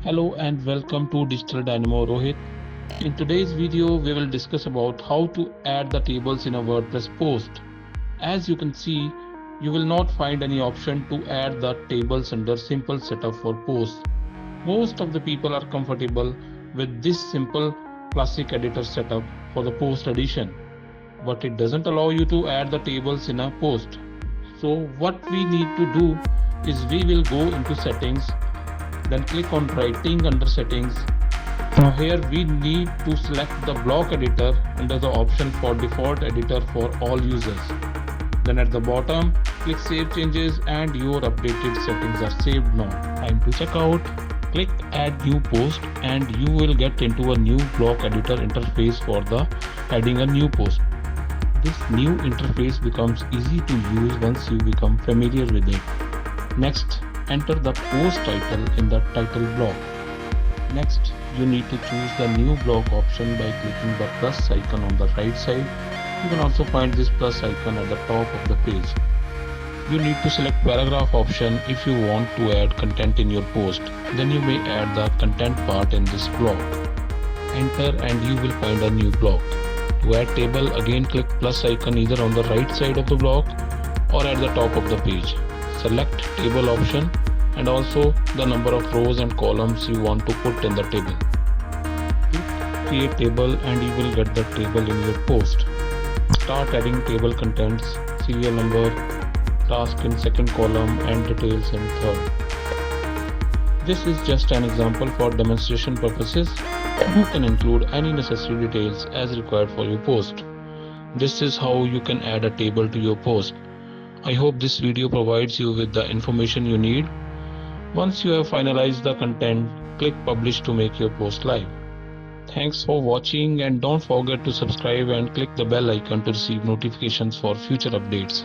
Hello and welcome to Digital Dynamo Rohit. In today's video, we will discuss about how to add the tables in a WordPress post. As you can see, you will not find any option to add the tables under simple setup for posts. Most of the people are comfortable with this simple classic editor setup for the post edition, but it doesn't allow you to add the tables in a post. So what we need to do is we will go into settings, then click on writing under settings. Now here we need to select the block editor under the option for default editor for all users. Then at the bottom, click save changes and your updated settings are saved now. Time to check out. Click add new post and you will get into a new block editor interface for the adding a new post. This new interface becomes easy to use once you become familiar with it. Next, enter the post title in the title block. Next, you need to choose the new block option by clicking the plus icon on the right side. You can also find this plus icon at the top of the page. You need to select paragraph option if you want to add content in your post. Then you may add the content part in this block. Enter and you will find a new block. To add table, again click plus icon either on the right side of the block or at the top of the page. Select table option and also the number of rows and columns you want to put in the table. Click create table and you will get the table in your post. Start adding table contents, serial number, task in second column and details in third. This is just an example for demonstration purposes. You can include any necessary details as required for your post. This is how you can add a table to your post. I hope this video provides you with the information you need. Once you have finalized the content, click publish to make your post live. Thanks for watching and don't forget to subscribe and click the bell icon to receive notifications for future updates.